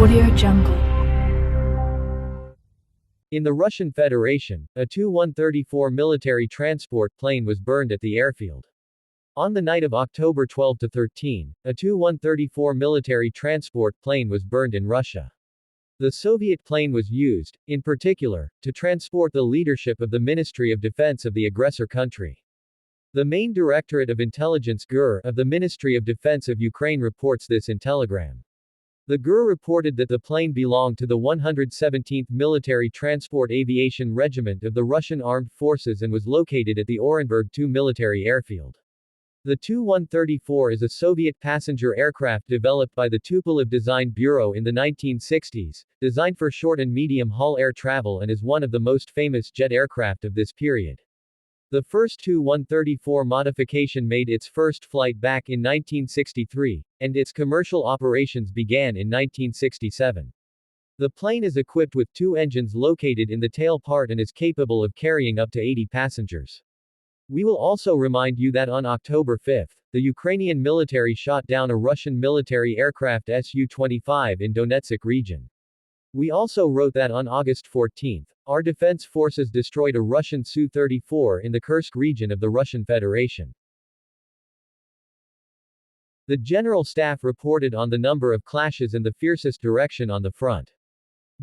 Audio Jungle. In the Russian Federation, a Tu-134 military transport plane was burned at the airfield. On the night of October 12 to 13, a Tu-134 military transport plane was burned in Russia. The Soviet plane was used, in particular, to transport the leadership of the Ministry of Defense of the aggressor country. The main Directorate of Intelligence (GUR) of the Ministry of Defense of Ukraine reports this in Telegram. The GUR reported that the plane belonged to the 117th Military Transport Aviation Regiment of the Russian Armed Forces and was located at the Orenburg II military airfield. The Tu-134 is a Soviet passenger aircraft developed by the Tupolev Design Bureau in the 1960s, designed for short and medium-haul air travel and is one of the most famous jet aircraft of this period. The first Tu-134 modification made its first flight back in 1963, and its commercial operations began in 1967. The plane is equipped with two engines located in the tail part and is capable of carrying up to 80 passengers. We will also remind you that on October 5, the Ukrainian military shot down a Russian military aircraft Su-25 in Donetsk region. We also wrote that on August 14, our defense forces destroyed a Russian Su-34 in the Kursk region of the Russian Federation. The General Staff reported on the number of clashes in the fiercest direction on the front.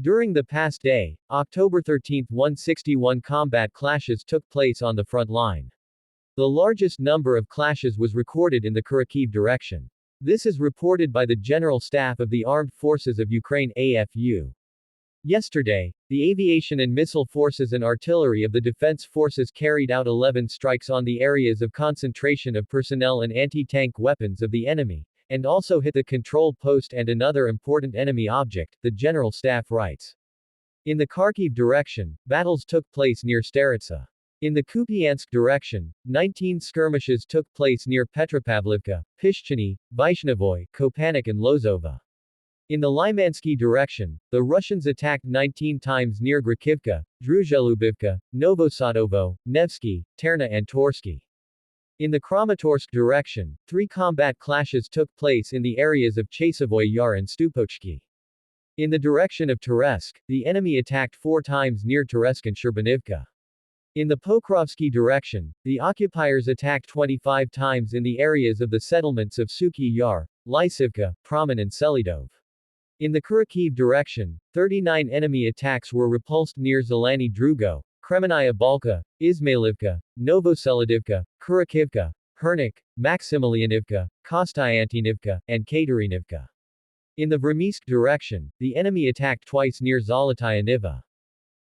During the past day, October 13, 161 combat clashes took place on the front line. The largest number of clashes was recorded in the Kharkiv direction. This is reported by the General Staff of the Armed Forces of Ukraine (AFU). Yesterday, the aviation and missile forces and artillery of the defense forces carried out 11 strikes on the areas of concentration of personnel and anti-tank weapons of the enemy, and also hit the control post and another important enemy object, the General Staff writes. In the Kharkiv direction, battles took place near Staritsa. In the Kupiansk direction, 19 skirmishes took place near Petropavlivka, Pishchiny, Vaishnovoy, Kopanik and Lozova. In the Lymansky direction, the Russians attacked 19 times near Grakivka, Druzhelubivka, Novosadovo, Nevsky, Terna and Torsky. In the Kramatorsk direction, 3 combat clashes took place in the areas of Chasovoy Yar and Stupochki. In the direction of Teresk, the enemy attacked 4 times near Teresk and Sherbanivka. In the Pokrovsky direction, the occupiers attacked 25 times in the areas of the settlements of Suky Yar, Lysivka, Praman and Selidov. In the Kharkiv direction, 39 enemy attacks were repulsed near Zelany Drugo, Kremenaya Balka, Izmailivka, Novoselidivka, Kurakivka, Hernik, Maximilianivka, Kostyantinivka, and Katerinivka. In the Vremysk direction, the enemy attacked twice near Zolotaya Niva.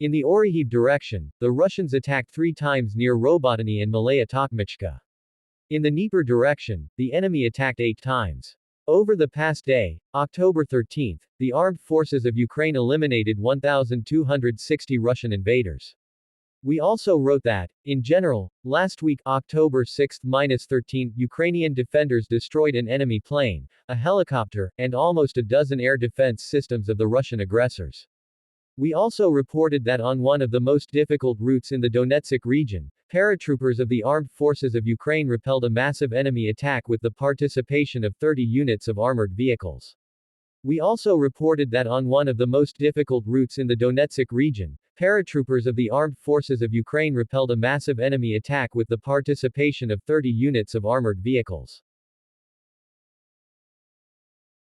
In the Orihib direction, the Russians attacked 3 times near Robotany and Malaya Tokmachka. In the Dnieper direction, the enemy attacked 8 times. Over the past day, October 13, the armed forces of Ukraine eliminated 1,260 Russian invaders. We also wrote that, in general, last week, October 6-13, Ukrainian defenders destroyed an enemy plane, a helicopter, and almost a dozen air defense systems of the Russian aggressors. We also reported that on one of the most difficult routes in the Donetsk region, paratroopers of the Armed Forces of Ukraine repelled a massive enemy attack with the participation of 30 units of armored vehicles. We also reported that on one of the most difficult routes in the Donetsk region, paratroopers of the Armed Forces of Ukraine repelled a massive enemy attack with the participation of 30 units of armored vehicles.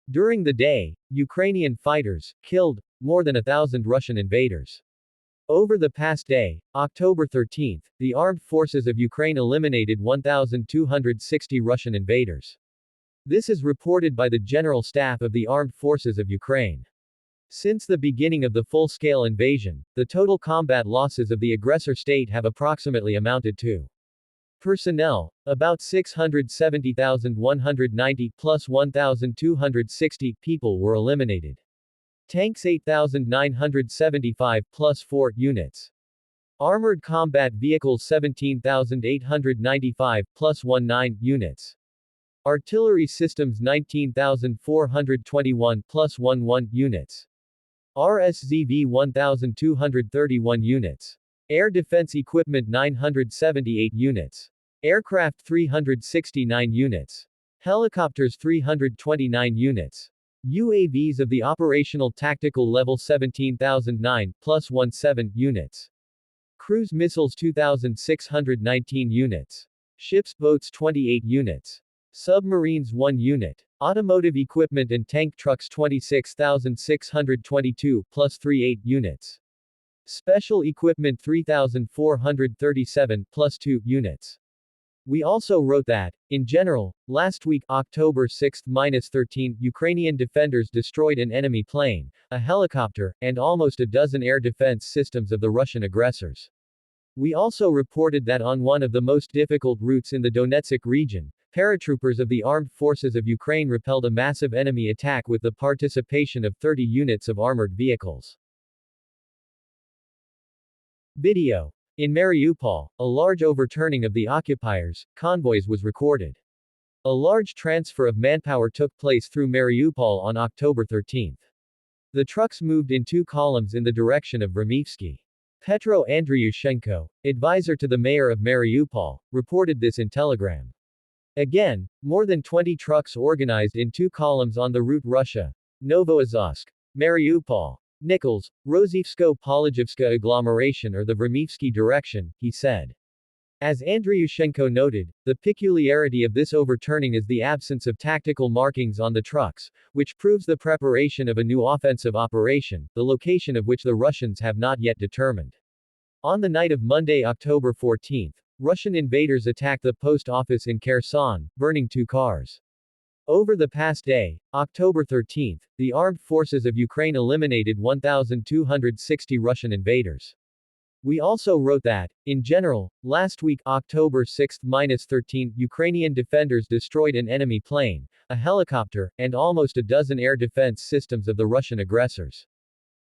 During the day, Ukrainian fighters killed more than 1,000 Russian invaders. Over the past day, October 13, the armed forces of Ukraine eliminated 1,260 Russian invaders. This is reported by the General Staff of the Armed Forces of Ukraine. Since the beginning of the full-scale invasion, the total combat losses of the aggressor state have approximately amounted to: personnel, about 670,190 plus 1,260 people were eliminated. Tanks 8,975 plus 4 units. Armored combat vehicles 17,895 plus 19 units. Artillery systems 19,421 plus 11 units. RSZV 1,231 units. Air defense equipment 978 units. Aircraft 369 units. Helicopters 329 units. UAVs of the operational tactical level 17,009 plus 17 units. Cruise missiles 2,619 units. Ships boats 28 units. Submarines 1 unit. Automotive equipment and tank trucks 26,622 plus 38 units. Special equipment 3,437 plus 2 units. We also wrote that, in general, last week, October 6-13, Ukrainian defenders destroyed an enemy plane, a helicopter, and almost a dozen air defense systems of the Russian aggressors. We also reported that on one of the most difficult routes in the Donetsk region, paratroopers of the Armed Forces of Ukraine repelled a massive enemy attack with the participation of 30 units of armored vehicles. Video. In Mariupol, a large overturning of the occupiers' convoys was recorded. A large transfer of manpower took place through Mariupol on October 13. The trucks moved in 2 columns in the direction of Vremivsky. Petro Andriushenko, advisor to the mayor of Mariupol, reported this in Telegram. Again, more than 20 trucks organized in 2 columns on the route Russia, Novoazovsk, Mariupol, Nichols, Rozhivsko-Pologivska agglomeration or the Vremivsky direction, he said. As Andriushenko noted, the peculiarity of this overturning is the absence of tactical markings on the trucks, which proves the preparation of a new offensive operation, the location of which the Russians have not yet determined. On the night of Monday, October 14, Russian invaders attacked the post office in Kherson, burning 2 cars. Over the past day, October 13, the armed forces of Ukraine eliminated 1,260 Russian invaders. We also wrote that, in general, last week, October 6-13, Ukrainian defenders destroyed an enemy plane, a helicopter, and almost a dozen air defense systems of the Russian aggressors.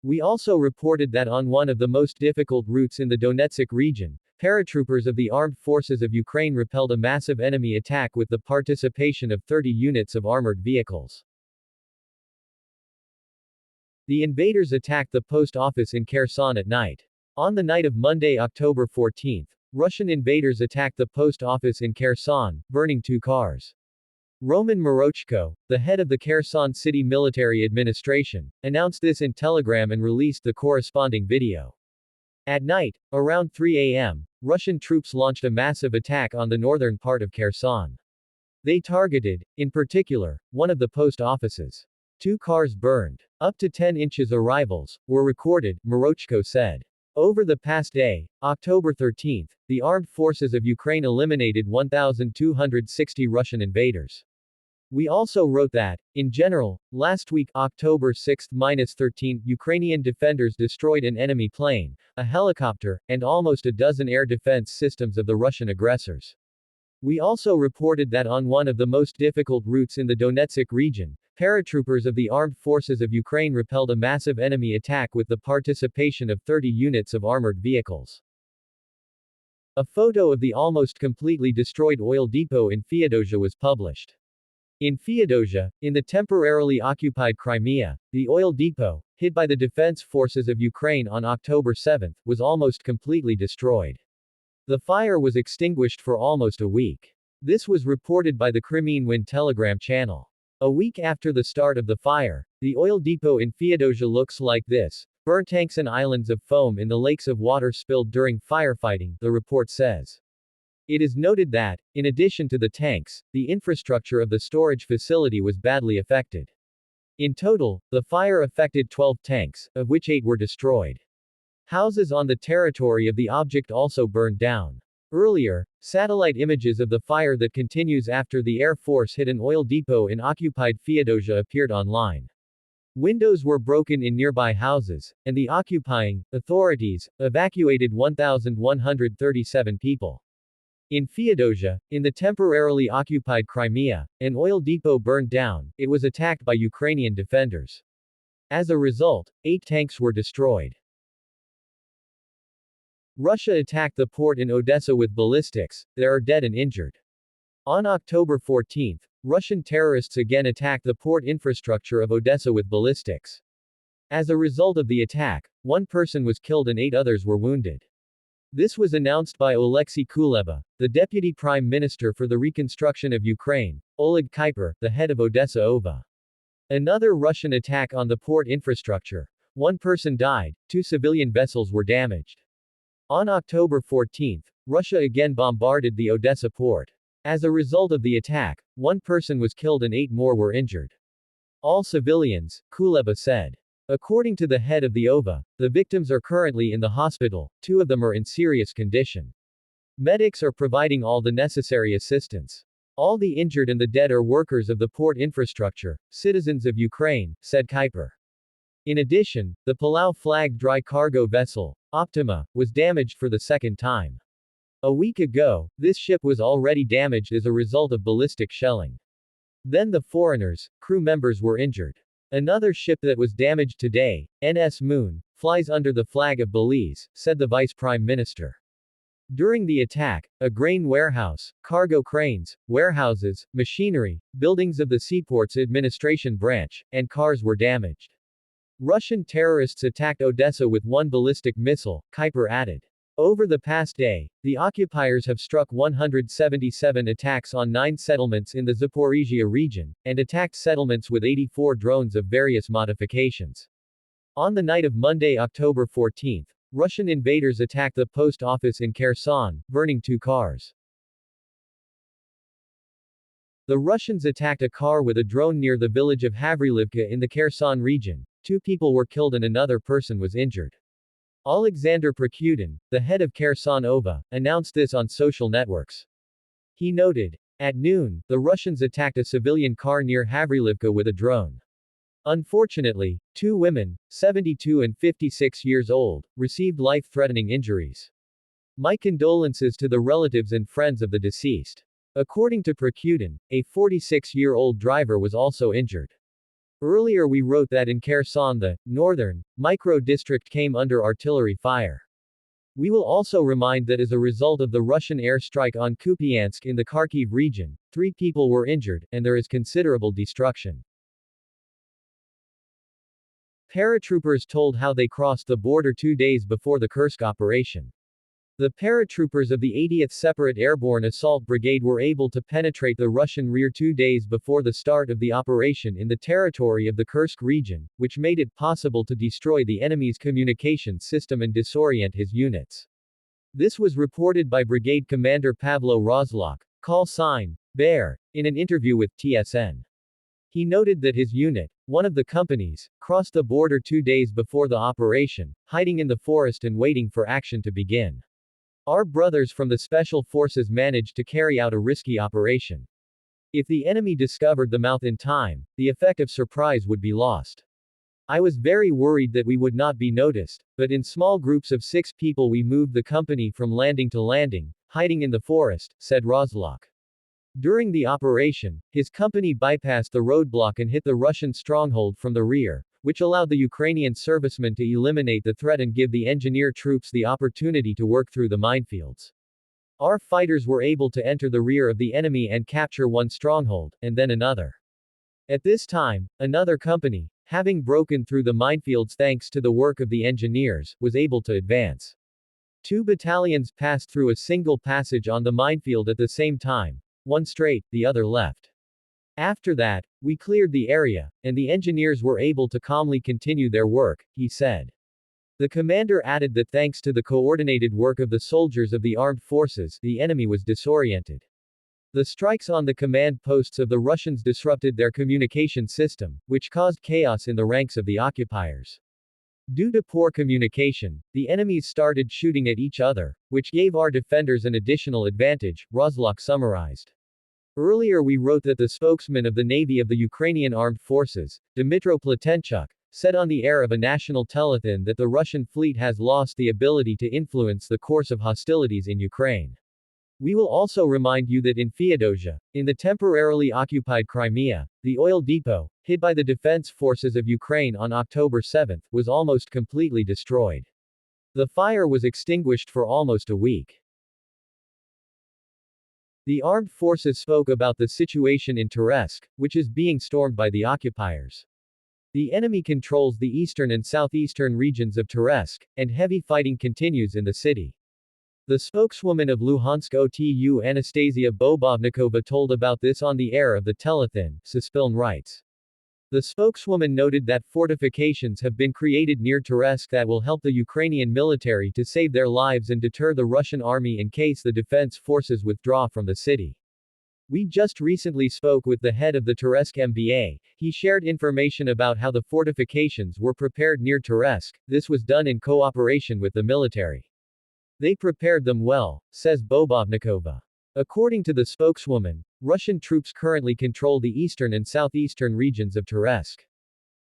We also reported that on one of the most difficult routes in the Donetsk region, paratroopers of the Armed Forces of Ukraine repelled a massive enemy attack with the participation of 30 units of armored vehicles. The invaders attacked the post office in Kherson at night. On the night of Monday, October 14, Russian invaders attacked the post office in Kherson, burning 2 cars. Roman Morochko, the head of the Kherson City Military Administration, announced this in Telegram and released the corresponding video. At night, around 3 a.m., Russian troops launched a massive attack on the northern part of Kherson. They targeted, in particular, one of the post offices. 2 cars burned. Up to 10 inches arrivals were recorded, Morochko said. Over the past day, October 13, the armed forces of Ukraine eliminated 1,260 Russian invaders. We also wrote that, in general, last week, October 6-13, Ukrainian defenders destroyed an enemy plane, a helicopter, and almost a dozen air defense systems of the Russian aggressors. We also reported that on one of the most difficult routes in the Donetsk region, paratroopers of the Armed Forces of Ukraine repelled a massive enemy attack with the participation of 30 units of armored vehicles. A photo of the almost completely destroyed oil depot in Feodosia was published. In Feodosia, in the temporarily occupied Crimea, the oil depot, hit by the Defense Forces of Ukraine on October 7, was almost completely destroyed. The fire was extinguished for almost a week. This was reported by the Crimean Wind Telegram channel. A week after the start of the fire, the oil depot in Feodosia looks like this: burnt tanks and islands of foam in the lakes of water spilled during firefighting, the report says. It is noted that, in addition to the tanks, the infrastructure of the storage facility was badly affected. In total, the fire affected 12 tanks, of which 8 were destroyed. Houses on the territory of the object also burned down. Earlier, satellite images of the fire that continues after the Air Force hit an oil depot in occupied Feodosia appeared online. Windows were broken in nearby houses, and the occupying authorities evacuated 1,137 people. In Feodosia, in the temporarily occupied Crimea, an oil depot burned down. It was attacked by Ukrainian defenders. As a result, 8 tanks were destroyed. Russia attacked the port in Odessa with ballistics. There are dead and injured. On October 14, Russian terrorists again attacked the port infrastructure of Odessa with ballistics. As a result of the attack, 1 person was killed and 8 others were wounded. This was announced by Oleksiy Kuleba, the deputy prime minister for the reconstruction of Ukraine, Oleg Kuiper, the head of Odessa OVA. Another Russian attack on the port infrastructure. One person died, two civilian vessels were damaged. On October 14, Russia again bombarded the Odessa port. As a result of the attack, one person was killed and 8 more were injured. All civilians, Kuleba said. According to the head of the OVA, the victims are currently in the hospital, 2 of them are in serious condition. Medics are providing all the necessary assistance. All the injured and the dead are workers of the port infrastructure, citizens of Ukraine, said Kuiper. In addition, the Palau-flagged dry cargo vessel, Optima, was damaged for the second time. A week ago, this ship was already damaged as a result of ballistic shelling. Then the foreigners, crew members were injured. Another ship that was damaged today, NS Moon, flies under the flag of Belize, said the vice prime minister. During the attack, a grain warehouse, cargo cranes, warehouses, machinery, buildings of the Seaports Administration branch, and cars were damaged. Russian terrorists attacked Odessa with 1 ballistic missile, Kuiper added. Over the past day, the occupiers have struck 177 attacks on 9 settlements in the Zaporizhia region, and attacked settlements with 84 drones of various modifications. On the night of Monday, October 14, Russian invaders attacked the post office in Kherson, burning 2 cars. The Russians attacked a car with a drone near the village of Havrylivka in the Kherson region. 2 people were killed and another person was injured. Alexander Prokudin, the head of Kherson OVA, announced this on social networks. He noted, at noon, the Russians attacked a civilian car near Havrylivka with a drone. Unfortunately, 2 women, 72 and 56 years old, received life-threatening injuries. My condolences to the relatives and friends of the deceased. According to Prokudin, a 46-year-old driver was also injured. Earlier we wrote that in Kherson the northern micro-district came under artillery fire. We will also remind that as a result of the Russian airstrike on Kupiansk in the Kharkiv region, 3 people were injured, and there is considerable destruction. Paratroopers told how they crossed the border 2 days before the Kursk operation. The paratroopers of the 80th Separate Airborne Assault Brigade were able to penetrate the Russian rear 2 days before the start of the operation in the territory of the Kursk region, which made it possible to destroy the enemy's communication system and disorient his units. This was reported by Brigade Commander Pavlo Rozlok, call sign, Bear, in an interview with TSN. He noted that his unit, one of the companies, crossed the border 2 days before the operation, hiding in the forest and waiting for action to begin. Our brothers from the Special Forces managed to carry out a risky operation. If the enemy discovered the mouth in time, the effect of surprise would be lost. I was very worried that we would not be noticed, but in small groups of 6 people we moved the company from landing to landing, hiding in the forest, said Rozlok. During the operation, his company bypassed the roadblock and hit the Russian stronghold from the rear, which allowed the Ukrainian servicemen to eliminate the threat and give the engineer troops the opportunity to work through the minefields. Our fighters were able to enter the rear of the enemy and capture one stronghold, and then another. At this time, another company, having broken through the minefields thanks to the work of the engineers, was able to advance. 2 battalions passed through a single passage on the minefield at the same time, one straight, the other left. After that, we cleared the area, and the engineers were able to calmly continue their work, he said. The commander added that thanks to the coordinated work of the soldiers of the armed forces, the enemy was disoriented. The strikes on the command posts of the Russians disrupted their communication system, which caused chaos in the ranks of the occupiers. Due to poor communication, the enemies started shooting at each other, which gave our defenders an additional advantage, Rozlok summarized. Earlier we wrote that the spokesman of the Navy of the Ukrainian Armed Forces, Dmytro Platenchuk, said on the air of a national telethon that the Russian fleet has lost the ability to influence the course of hostilities in Ukraine. We will also remind you that in Feodosia, in the temporarily occupied Crimea, the oil depot, hit by the defense forces of Ukraine on October 7, was almost completely destroyed. The fire was extinguished for almost a week. The armed forces spoke about the situation in Toretsk, which is being stormed by the occupiers. The enemy controls the eastern and southeastern regions of Toretsk, and heavy fighting continues in the city. The spokeswoman of Luhansk OTU Anastasia Bobovnikova told about this on the air of the telethon, Suspiln writes. The spokeswoman noted that fortifications have been created near Terezk that will help the Ukrainian military to save their lives and deter the Russian army in case the defense forces withdraw from the city. We just recently spoke with the head of the Terezk MBA. He shared information about how the fortifications were prepared near Terezk. This was done in cooperation with the military. They prepared them well, says Bobovnikova. According to the spokeswoman, Russian troops currently control the eastern and southeastern regions of Terezk.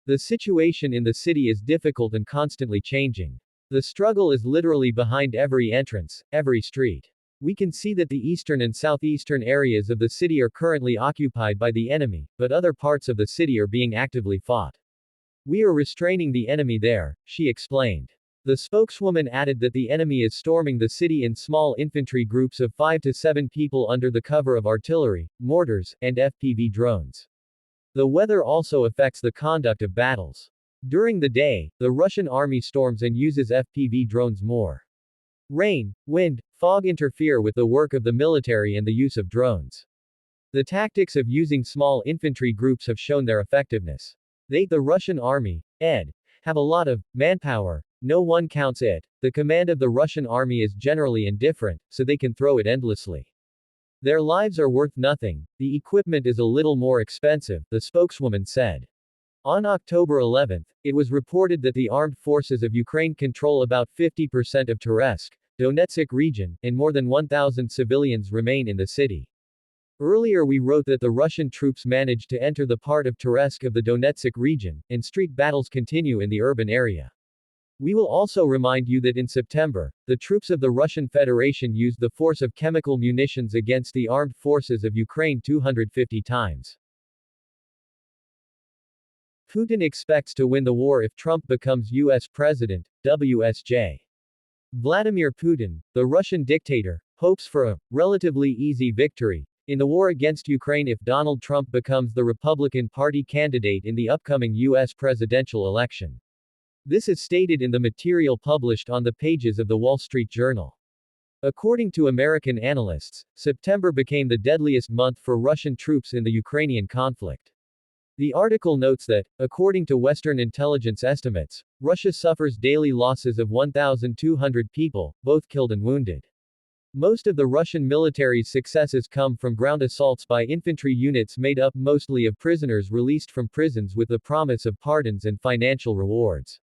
The situation in the city is difficult and constantly changing. The struggle is literally behind every entrance, every street. We can see that the eastern and southeastern areas of the city are currently occupied by the enemy, but other parts of the city are being actively fought. We are restraining the enemy there, she explained. The spokeswoman added that the enemy is storming the city in small infantry groups of 5 to 7 people under the cover of artillery, mortars, and FPV drones. The weather also affects the conduct of battles. During the day, the Russian army storms and uses FPV drones more. Rain, wind, fog interfere with the work of the military and the use of drones. The tactics of using small infantry groups have shown their effectiveness. The Russian army, have a lot of manpower. No one counts it. The command of the Russian army is generally indifferent, so they can throw it endlessly. Their lives are worth nothing. The equipment is a little more expensive, the spokeswoman said. On October 11, it was reported that the armed forces of Ukraine control about 50% of Terezk, Donetsk region, and more than 1,000 civilians remain in the city. Earlier we wrote that the Russian troops managed to enter the part of Terezk of the Donetsk region, and street battles continue in the urban area. We will also remind you that in September, the troops of the Russian Federation used the force of chemical munitions against the armed forces of Ukraine 250 times. Putin expects to win the war if Trump becomes U.S. president, WSJ. Vladimir Putin, the Russian dictator, hopes for a relatively easy victory in the war against Ukraine if Donald Trump becomes the Republican Party candidate in the upcoming U.S. presidential election. This is stated in the material published on the pages of the Wall Street Journal. According to American analysts, September became the deadliest month for Russian troops in the Ukrainian conflict. The article notes that, according to Western intelligence estimates, Russia suffers daily losses of 1,200 people, both killed and wounded. Most of the Russian military's successes come from ground assaults by infantry units made up mostly of prisoners released from prisons with the promise of pardons and financial rewards.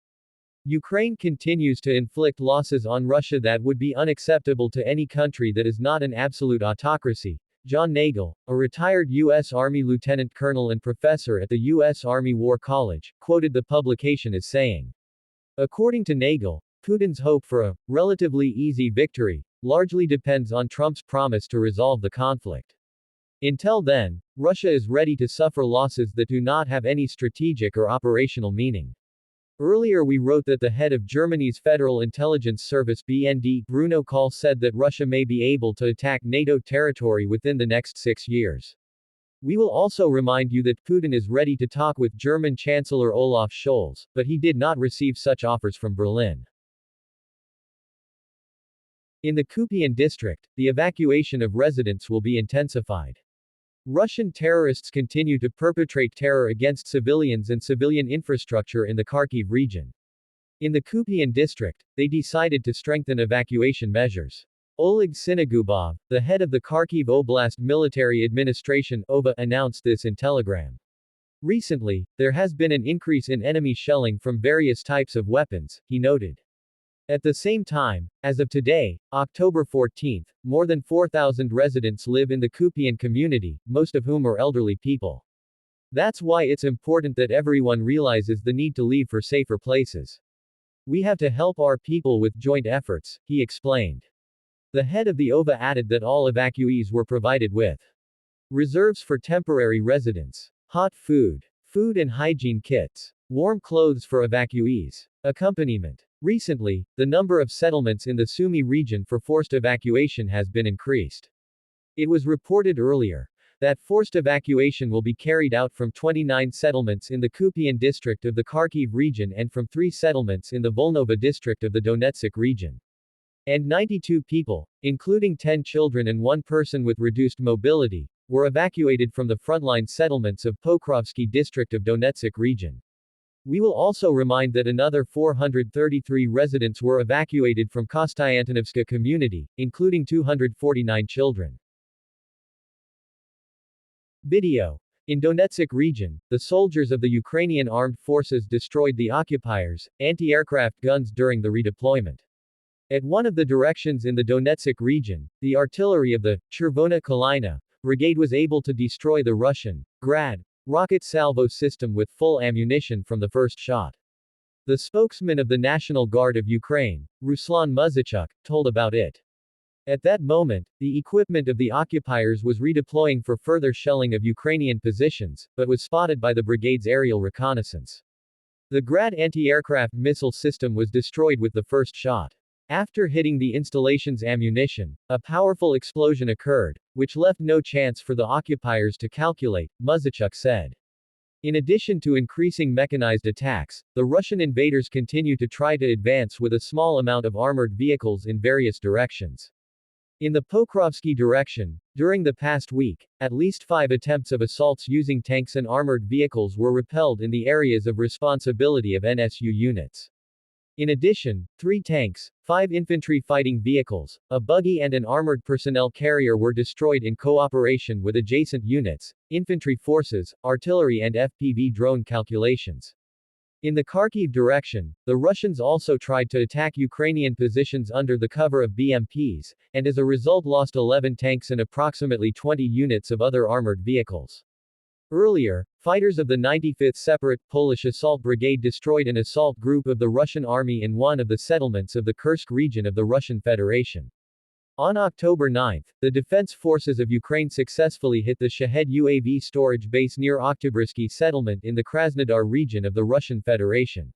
Ukraine continues to inflict losses on Russia that would be unacceptable to any country that is not an absolute autocracy. John Nagel, a retired U.S. Army lieutenant colonel and professor at the U.S. Army War College, quoted the publication as saying. According to Nagel, Putin's hope for a relatively easy victory largely depends on Trump's promise to resolve the conflict. Until then, Russia is ready to suffer losses that do not have any strategic or operational meaning. Earlier we wrote that the head of Germany's Federal Intelligence Service BND, Bruno Kahl, said that Russia may be able to attack NATO territory within the next 6 years. We will also remind you that Putin is ready to talk with German Chancellor Olaf Scholz, but he did not receive such offers from Berlin. In the Kupian district, the evacuation of residents will be intensified. Russian terrorists continue to perpetrate terror against civilians and civilian infrastructure in the Kharkiv region. In the Kupian district, they decided to strengthen evacuation measures. Oleg Sinagubov, the head of the Kharkiv Oblast Military Administration (OVA), announced this in Telegram. Recently, there has been an increase in enemy shelling from various types of weapons, he noted. At the same time, as of today, October 14, more than 4,000 residents live in the Kupian community, most of whom are elderly people. That's why it's important that everyone realizes the need to leave for safer places. We have to help our people with joint efforts, he explained. The head of the OVA added that all evacuees were provided with reserves for temporary residence, hot food, food and hygiene kits, warm clothes for evacuees, accompaniment. Recently, the number of settlements in the Sumy region for forced evacuation has been increased. It was reported earlier that forced evacuation will be carried out from 29 settlements in the Kupian district of the Kharkiv region and from 3 settlements in the Volnova district of the Donetsk region. and 92 people, including 10 children and one person with reduced mobility, were evacuated from the frontline settlements of Pokrovsky district of Donetsk region. We will also remind that another 433 residents were evacuated from Kostiantinovska community, including 249 children. Video. In Donetsk region, the soldiers of the Ukrainian armed forces destroyed the occupiers' anti-aircraft guns during the redeployment. At one of the directions in the Donetsk region, the artillery of the Chervona Kalina brigade was able to destroy the Russian Grad rocket salvo system with full ammunition from the first shot. The spokesman of the National Guard of Ukraine, Ruslan Muzychuk, told about it. At that moment, the equipment of the occupiers was redeploying for further shelling of Ukrainian positions, but was spotted by the brigade's aerial reconnaissance. The Grad anti-aircraft missile system was destroyed with the first shot. After hitting the installation's ammunition, a powerful explosion occurred, which left no chance for the occupiers to calculate, Muzychuk said. In addition to increasing mechanized attacks, the Russian invaders continue to try to advance with a small amount of armored vehicles in various directions. In the Pokrovsky direction, during the past week, at least 5 attempts of assaults using tanks and armored vehicles were repelled in the areas of responsibility of NSU units. In addition, 3 tanks, 5 infantry fighting vehicles, a buggy and an armored personnel carrier were destroyed in cooperation with adjacent units, infantry forces, artillery and FPV drone calculations. In the Kharkiv direction, the Russians also tried to attack Ukrainian positions under the cover of BMPs, and as a result lost 11 tanks and approximately 20 units of other armored vehicles. Earlier, fighters of the 95th Separate Polish Assault Brigade destroyed an assault group of the Russian army in one of the settlements of the Kursk region of the Russian Federation. On October 9, the Defense Forces of Ukraine successfully hit the Shahed UAV storage base near Oktyabrskyi settlement in the Krasnodar region of the Russian Federation.